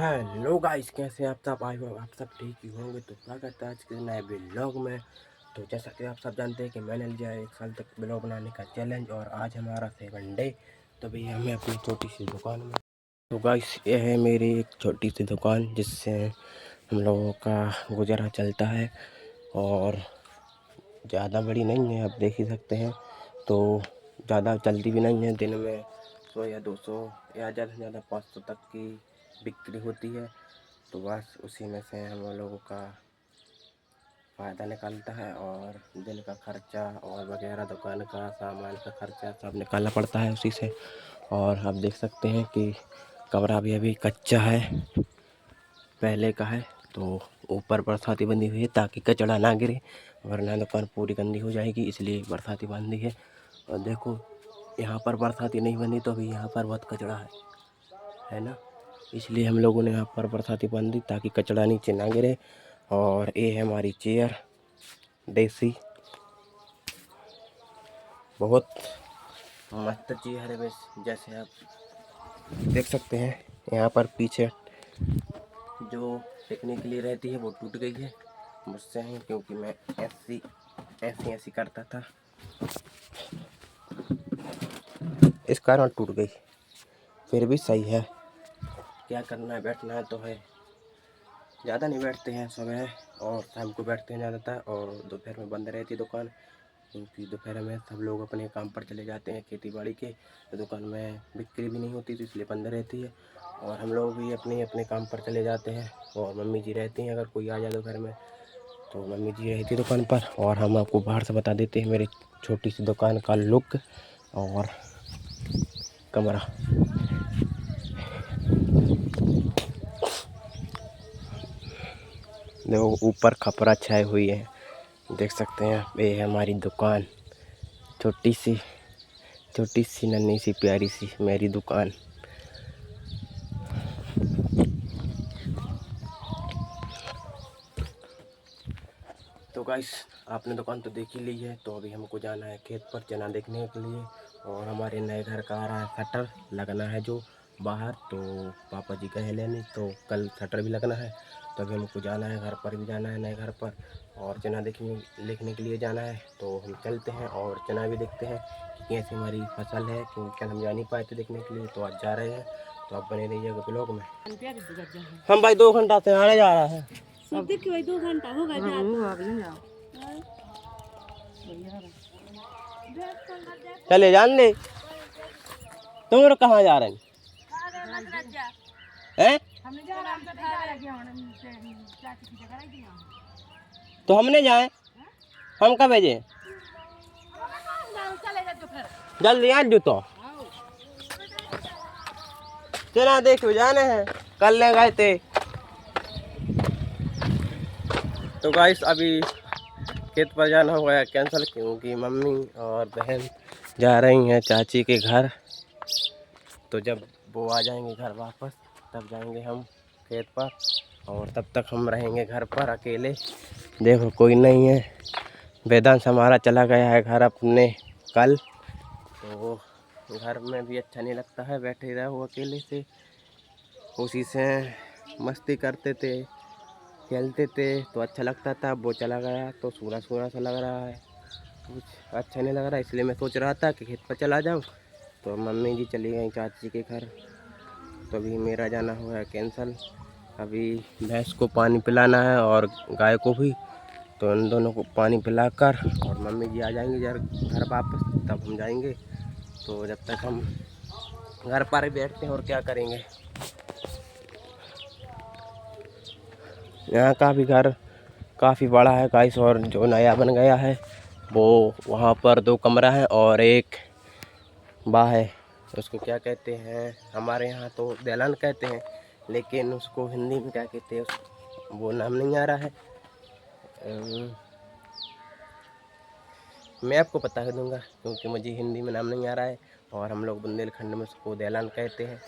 Hello guys, कैसे आप सब? आई हो आप सब ठीक ही होंगे। तो स्वागत है आज के नए ब्लॉग में। तो जैसा कि आप सब जानते हैं कि मैंने लिया है 1 साल तक ब्लॉग बनाने का चैलेंज और आज हमारा 7 डे। तो भैया हमें अपनी छोटी सी दुकान में। तो गाइस ये है मेरी एक छोटी सी दुकान जिससे हम लोगों का गुजारा चलता है और ज़्यादा बड़ी नहीं है, आप देख ही सकते हैं। तो ज़्यादा चलती भी नहीं है, दिन में 100 या 200 या ज़्यादा से ज़्यादा 500 तक की बिक्री होती है। तो बस उसी में से हम लोगों का फ़ायदा निकलता है और दिन का खर्चा और वगैरह दुकान का सामान का खर्चा सब निकालना पड़ता है उसी से। और आप देख सकते हैं कि कमरा भी अभी कच्चा है, पहले का है। तो ऊपर बरसाती बंधी हुई है ताकि कचड़ा ना गिरे, वरना दुकान पूरी गंदी हो जाएगी, इसलिए बरसाती बांधी है। और देखो यहाँ पर बरसाती नहीं बंधी तो अभी यहाँ पर बहुत कचड़ा है ना, इसलिए हम लोगों ने यहाँ पर बरसाती बांधी ताकि कचड़ा नीचे ना गिरे। और ये है हमारी चेयर देसी, बहुत मस्त चेयर है। बस जैसे आप देख सकते हैं यहाँ पर पीछे जो टिकने के लिए रहती है वो टूट गई है मुझसे ही, क्योंकि मैं ऐसी करता था, इस कारण टूट गई। फिर भी सही है, क्या करना है, बैठना है तो है। ज़्यादा नहीं बैठते हैं, सुबह और शाम को बैठते हैं ज़्यादातर, और दोपहर में बंद रहती है दुकान, क्योंकि दोपहर में सब लोग अपने काम पर चले जाते हैं खेती बाड़ी के। तो दुकान में बिक्री भी नहीं होती तो इसलिए बंद रहती है। और हम लोग भी अपने अपने काम पर चले जाते हैं और मम्मी जी रहती हैं। अगर कोई आ जाए दोपहर में तो मम्मी जी रहती है दुकान पर। और हम आपको बाहर से बता देते हैं मेरी छोटी सी दुकान का लुक और कमरा। देखो ऊपर खपरा छाई हुई है, देख सकते हैं। ये है हमारी दुकान, छोटी सी नन्ही सी प्यारी सी मेरी दुकान। तो गाइस आपने दुकान तो देख ही ली है, तो अभी हमको जाना है खेत पर चना देखने के लिए। और हमारे नए घर का आ रहा है शटर लगना है जो बाहर, तो पापा जी कहे लेने, तो कल शटर भी लगना है। तो अभी हमको जाना है, घर पर भी जाना है नए घर पर, और चना देखने के लिए जाना है। तो हम चलते हैं और चना भी देखते हैं कि कैसी हमारी फसल है, क्योंकि कल हम जा नहीं पाए थे देखने के लिए, तो आज जा रहे हैं। तो आप बने रहिएगा ब्लॉग में। हम भाई 2 घंटा से आने जा रहा है। अब देखिए भाई 2 घंटा हो गया। चले जान ले, तुम लोग कहाँ जा रहे हैं? तो हमने जाए, हम कब भेजे? जल्दी आज जूतो चना देख जाने हैं, कल ले गए थे। तो गाइस अभी खेत पर जाना हो गया कैंसिल, क्योंकि मम्मी और बहन जा रही हैं चाची के घर। तो जब वो आ जाएंगे घर वापस तब जाएंगे हम खेत पर, और तब तक हम रहेंगे घर पर अकेले। देखो कोई नहीं है, वेदांश हमारा चला गया है घर अपने कल। तो घर में भी अच्छा नहीं लगता है, बैठे रहो अकेले से, उसी से मस्ती करते थे खेलते थे तो अच्छा लगता था। वो चला गया तो सूना सूना सा लग रहा है, कुछ अच्छा नहीं लग रहा, इसलिए मैं सोच रहा था कि खेत पर चला जाऊं। तो मम्मी जी चली गई चाची के घर, तो अभी मेरा जाना हुआ कैंसिल। अभी भैंस को पानी पिलाना है और गाय को भी, तो इन दोनों को पानी पिलाकर और मम्मी जी आ जाएंगे घर वापस, तब हम जाएंगे। तो जब तक हम घर पर ही बैठते हैं और क्या करेंगे। यहाँ का भी घर काफ़ी बड़ा है गाइस, और जो नया बन गया है वो वहाँ पर 2 कमरा है और एक बा है। उसको क्या कहते हैं, हमारे यहाँ तो दलान कहते हैं, लेकिन उसको हिंदी में क्या कहते हैं वो नाम नहीं आ रहा है। मैं आपको बता दूंगा, क्योंकि मुझे हिंदी में नाम नहीं आ रहा है, और हम लोग बुंदेलखंड में उसको दलान कहते हैं।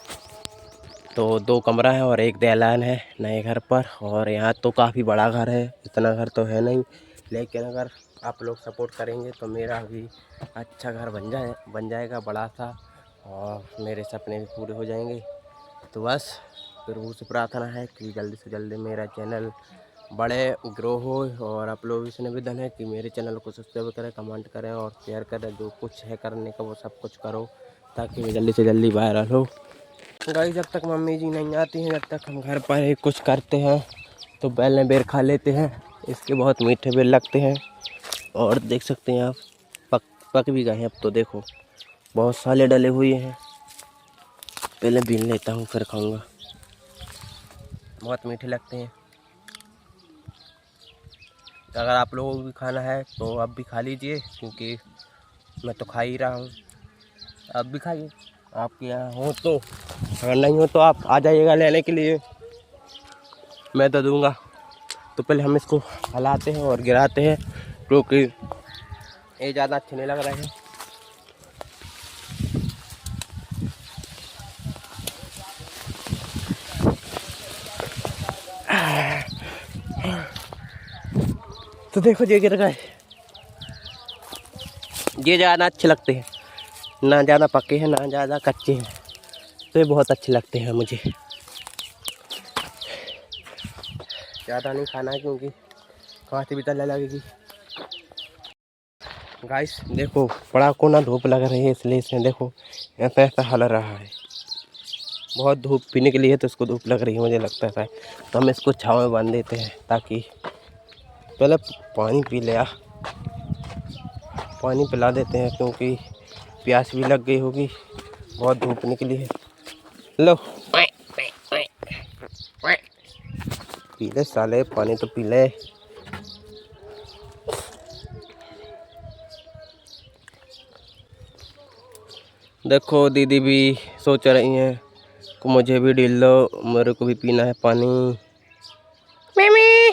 तो 2 कमरा है और एक दलान है नए घर पर। और यहाँ तो काफ़ी बड़ा घर है, इतना घर तो है नहीं, लेकिन अगर आप लोग सपोर्ट करेंगे तो मेरा भी अच्छा घर बन जाएगा बड़ा सा, और मेरे सपने भी पूरे हो जाएंगे। तो बस प्रभु से प्रार्थना है कि जल्दी से जल्दी मेरा चैनल बड़े ग्रो हो, और आप लोगों से निवेदन है कि मेरे चैनल को सब्सक्राइब करें, कमेंट करें और शेयर करें। जो कुछ है करने का वो सब कुछ करो ताकि मैं जल्दी से जल्दी वायरल हो। गाइस जब तक मम्मी जी नहीं आती हैं, जब तक हम घर पर ही कुछ करते हैं तो बेलें बेर खा लेते हैं। इसके बहुत मीठे बेर लगते हैं और देख सकते हैं आप पक भी गए हैं। अब तो देखो बहुत साले डले हुए हैं। पहले बीन लेता हूँ फिर खाऊंगा। बहुत मीठे लगते हैं। अगर आप लोगों को भी खाना है तो आप भी खा लीजिए, क्योंकि मैं तो खा ही रहा हूँ। आप भी खाइए, आपके यहाँ हो तो। अगर नहीं हो तो आप आ जाइएगा लेने के लिए, मैं तो दूंगा। तो पहले हम इसको हलाते हैं और गिराते हैं, क्योंकि ये ज़्यादा अच्छे नहीं लग रहे हैं। तो देखो ये गिर गए। ये ज़्यादा अच्छे लगते हैं, ना ज़्यादा पके हैं ना ज़्यादा कच्चे हैं, तो ये बहुत अच्छे लगते हैं मुझे। ज़्यादा नहीं खाना है क्योंकि खांसी भी तले लगेगी। गाइस देखो बड़ा को ना धूप लग रही है, इसलिए इसमें देखो ऐसा ऐसा हल रहा है। बहुत धूप पीने के लिए तो इसको धूप लग रही है मुझे लगता है। तो हम इसको छाँव में बांध देते हैं ताकि पहले पानी पी ले। पानी पिला देते हैं क्योंकि प्यास भी लग गई होगी, बहुत धूप निकली है। लो पी ले साले, पानी तो पी ले। देखो दीदी भी सोच रही हैं कि मुझे भी ढील लो, मेरे को भी पीना है पानी। मिमी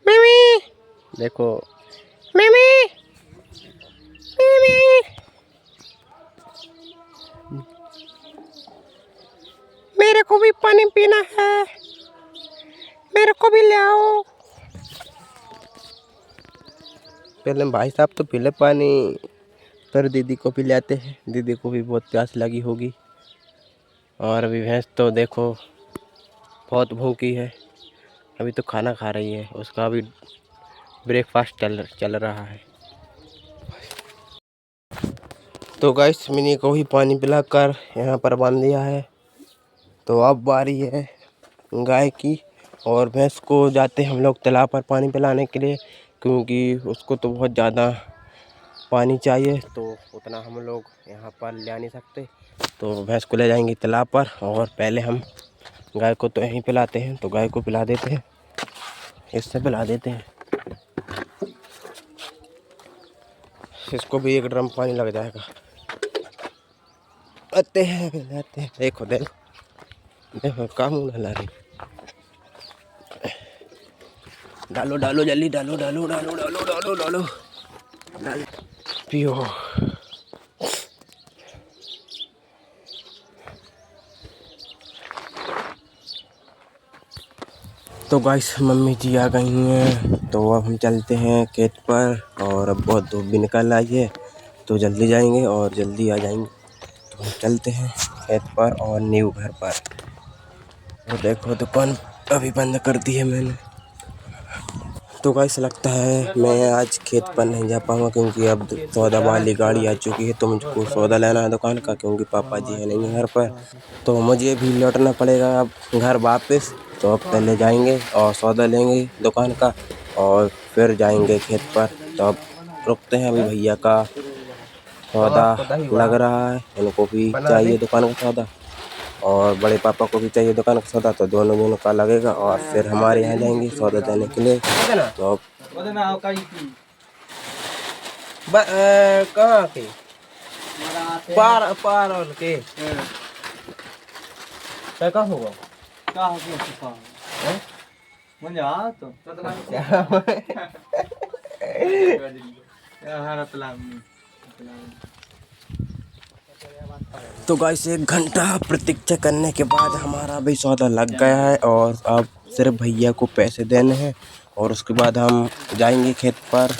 मिमी देखो मिमी मिमी, मेरे को भी पानी पीना है, मेरे को भी ले आओ। पहले भाई साहब तो पी ले पानी, फिर दीदी को भी लाते हैं। दीदी को भी बहुत प्यास लगी होगी। और अभी भैंस तो देखो बहुत भूखी है, अभी तो खाना खा रही है, उसका भी ब्रेकफास्ट चल रहा है। तो गाइस मिनी को ही पानी पिलाकर यहाँ पर बांध दिया है। तो अब बारी है गाय की, और भैंस को जाते हम लोग तालाब पर पानी पिलाने के लिए, क्योंकि उसको तो बहुत ज़्यादा पानी चाहिए, तो उतना हम लोग यहाँ पर ले नहीं सकते। तो भैंस को ले जाएंगे तालाब पर, और पहले हम गाय को तो यहीं पिलाते हैं। तो गाय को पिला देते हैं, इससे पिला देते हैं। इसको भी 1 ड्रम पानी लग जाएगा। आते हैं पिलाते हैं। देखो देखो देखो काम ला रही। डालो डालो जल्दी डालो डालो डालो डालो डालो डालो डालो, पियो। तो गाइस मम्मी जी आ गई हैं, तो अब हम चलते हैं खेत पर। और अब बहुत धूप भी निकल आई है, तो जल्दी जाएंगे और जल्दी आ जाएंगे। तो हम चलते हैं खेत पर और न्यू घर पर। तो देखो दुकान अभी बंद कर दी है मैंने। तो गाइस लगता है मैं आज खेत पर नहीं जा पाऊँगा, क्योंकि अब सौदा वाली गाड़ी आ चुकी है। तो मुझको सौदा लेना है दुकान का, क्योंकि पापा जी है नहीं घर पर। तो मुझे भी लौटना पड़ेगा अब घर वापस। तो अब पहले जाएंगे और सौदा लेंगे दुकान का, और फिर जाएंगे खेत पर। तो अब रुकते हैं, अभी भैया का सौदा लग रहा है, इनको भी चाहिए दुकान का सौदा, और बड़े पापा को भी चाहिए दुकान का सौदा। तो दोनों का लगेगा, और फिर हमारे यहाँ जाएंगे सौदा देने के लिए। तो कहाँ के पार और के क्या होगा तो गाइस 1 घंटा प्रतीक्षा करने के बाद हमारा भी सौदा लग गया है, और अब सिर्फ भैया को पैसे देने हैं, और उसके बाद हम जाएंगे खेत पर।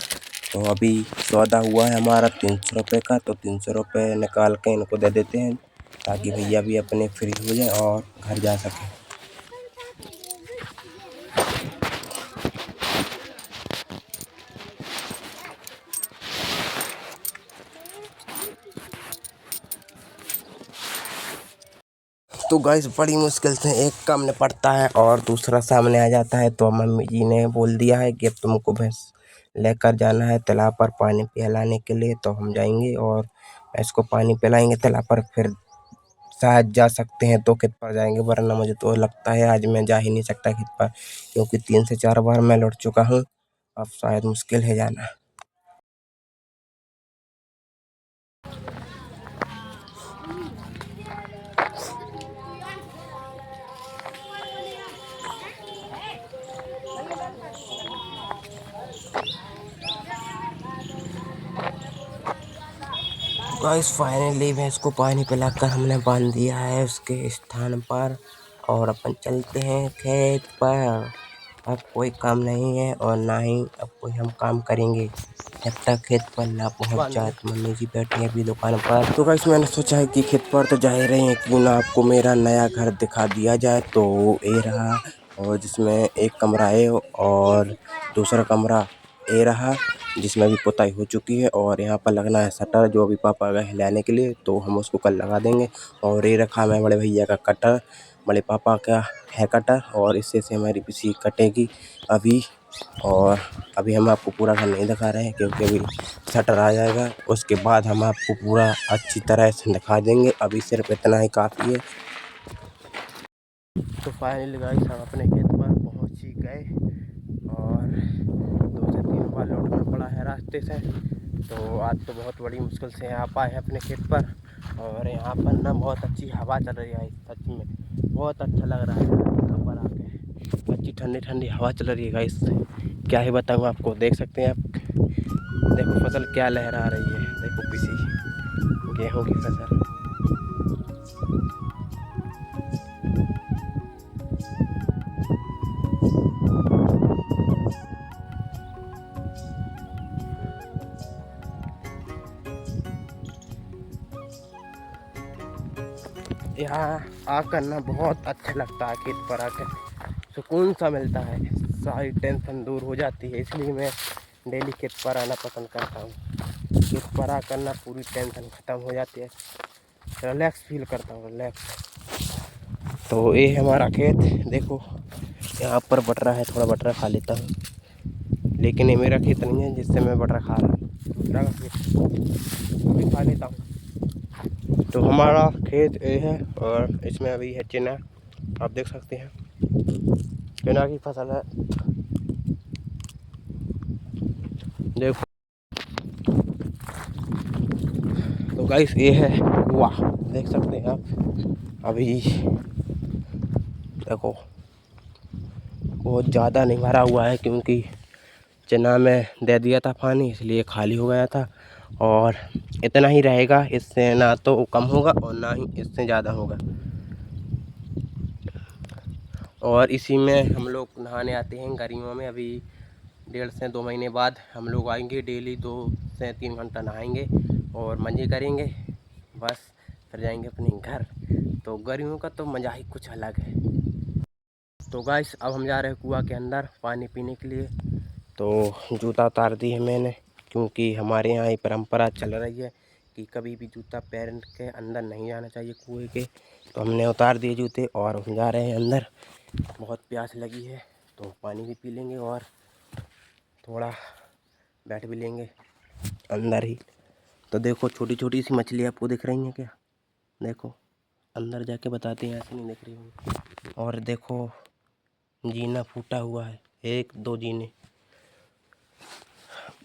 तो अभी सौदा हुआ है हमारा 300 रुपये का, तो 300 रुपये निकाल के इनको दे देते हैं। ताकि भैया भी अपने फ्री हो जाए और घर जा सके। तो गाइस बड़ी मुश्किल से एक काम निपटता है और दूसरा सामने आ जाता है। तो मम्मी जी ने बोल दिया है कि अब तुमको भैंस लेकर जाना है तालाब पर पानी पिलाने के लिए। तो हम जाएंगे और भैंस को पानी पिलाएंगे तालाब पर, फिर शायद जा सकते हैं तो खेत पर जाएंगे, वरना मुझे तो लगता है आज मैं जा ही नहीं सकता खेत पर, क्योंकि 3 से 4 बार मैं लौट चुका हूँ। अब शायद मुश्किल है जाना। गाइस फाइनली भैंस को पानी पिलाकर हमने बांध दिया है उसके स्थान पर, और अपन चलते हैं खेत पर। अब कोई काम नहीं है और ना ही अब कोई हम काम करेंगे जब तक खेत पर ना पहुंच जाए। तो मम्मी जी बैठी हैं अभी दुकान पर। तो गाइस मैंने सोचा है कि खेत पर तो जा ही रहे हैं, क्यों ना आपको मेरा नया घर दिखा दिया जाए। तो ये रहा, और जिसमें एक कमरा है और दूसरा कमरा ये रहा, जिसमें भी पुताई हो चुकी है। और यहाँ पर लगना है शटर, जो अभी पापा गए लाने के लिए, तो हम उसको कल लगा देंगे। और ये रखा मैं बड़े भैया का कटर, बड़े पापा का है कटर, और इससे से हमारी पीसी कटेगी अभी। और अभी हम आपको पूरा घर नहीं दिखा रहे हैं, क्योंकि अभी शटर आ जाएगा, उसके बाद हम आपको पूरा अच्छी तरह से दिखा देंगे। अभी सिर्फ इतना ही काफ़ी है। तो फाइनली गाइस हम अपने खेत पर पहुंच ही गए, और 2 से 3 बार लौटना पड़ा है रास्ते से। तो आज तो बहुत बड़ी मुश्किल से आ पाए हैं अपने खेत पर। और यहाँ पर ना बहुत अच्छी हवा चल रही है, सच में बहुत अच्छा लग रहा है यहाँ पर आके। अच्छी ठंडी ठंडी हवा चल रही है गाइस, क्या ही बताऊँ आपको। देख सकते हैं आप, देखो फसल क्या लहरा रही है, देखो पिसी गेहूँ की फसल। यहाँ आकर ना बहुत अच्छा लगता है, खेत पर आकर सुकून सा मिलता है, सारी टेंशन दूर हो जाती है। इसलिए मैं डेली खेत पर आना पसंद करता हूँ। खेत पर आकर ना पूरी टेंशन ख़त्म हो जाती है, रिलैक्स फील करता हूँ, रिलैक्स। तो ये है हमारा खेत, देखो यहाँ पर बटरा है, थोड़ा बटरा खा लेता हूँ। लेकिन ये मेरा खेत नहीं है जिससे मैं बटरा खा रहा हूँ, दूसरा का खेत भी खा लेता हूँ। तो हमारा खेत ये है, और इसमें अभी है चना, आप देख सकते हैं चना की फसल है, देखो। तो गाइस ये है वाह, देख सकते हैं आप। अभी देखो बहुत ज़्यादा नहीं भरा हुआ है, क्योंकि चना में दे दिया था पानी, इसलिए खाली हो गया था। और इतना ही रहेगा, इससे ना तो कम होगा और ना ही इससे ज़्यादा होगा। और इसी में हम लोग नहाने आते हैं गर्मियों में। अभी 1.5 से 2 महीने बाद हम लोग आएंगे, डेली 2 से 3 घंटा नहाएंगे और मज़े करेंगे, बस फिर जाएंगे अपने घर। तो गर्मियों का तो मज़ा ही कुछ अलग है। तो गाइस अब हम जा रहे हैं कुआं के अंदर पानी पीने के लिए। तो जूता उतार दी है मैंने, क्योंकि हमारे यहाँ ये परंपरा चल रही है कि कभी भी जूता पैर के अंदर नहीं जाना चाहिए कुएं के। तो हमने उतार दिए जूते और हम जा रहे हैं अंदर। बहुत प्यास लगी है, तो पानी भी पी लेंगे और थोड़ा बैठ भी लेंगे अंदर ही। तो देखो छोटी छोटी सी मछली आपको दिख रही हैं क्या, देखो अंदर जाके बताते हैं, ऐसे नहीं दिख रही होंगी। और देखो जीना फूटा हुआ है, 1-2 जीने।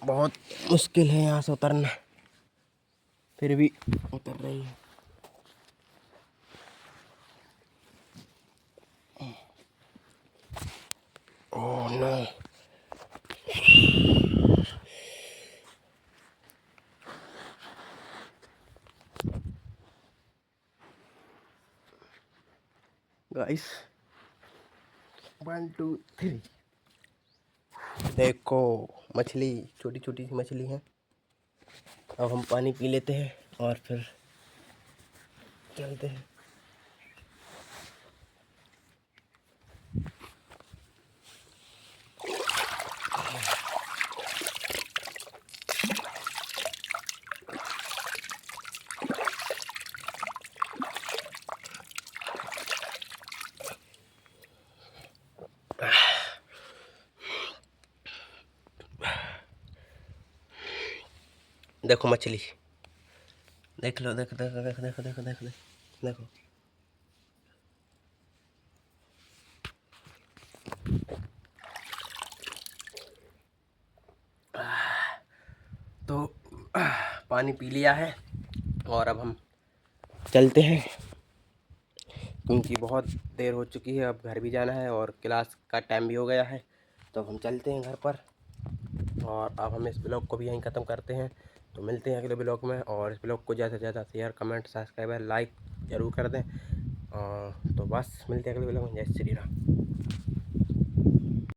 बहुत मुश्किल है यहाँ से उतरना, फिर भी उतर रही है। ओह नो, गाइस 1 2 3, देखो मछली, छोटी छोटी सी मछली है। अब हम पानी पी लेते हैं और फिर चलते हैं। देखो मछली, देख लो, देखो देखो देखो देखो देखो देखो देखो। तो पानी पी लिया है और अब हम चलते हैं, क्योंकि बहुत देर हो चुकी है। अब घर भी जाना है और क्लास का टाइम भी हो गया है, तो हम चलते हैं घर पर। और अब हम इस ब्लॉग को भी यहीं ख़त्म करते हैं। तो मिलते हैं अगले ब्लॉग में, और इस ब्लॉग को ज़्यादा से ज़्यादा शेयर, कमेंट, सब्सक्राइब, लाइक ज़रूर कर दें। तो बस मिलते हैं अगले ब्लॉग में। जय श्री राम।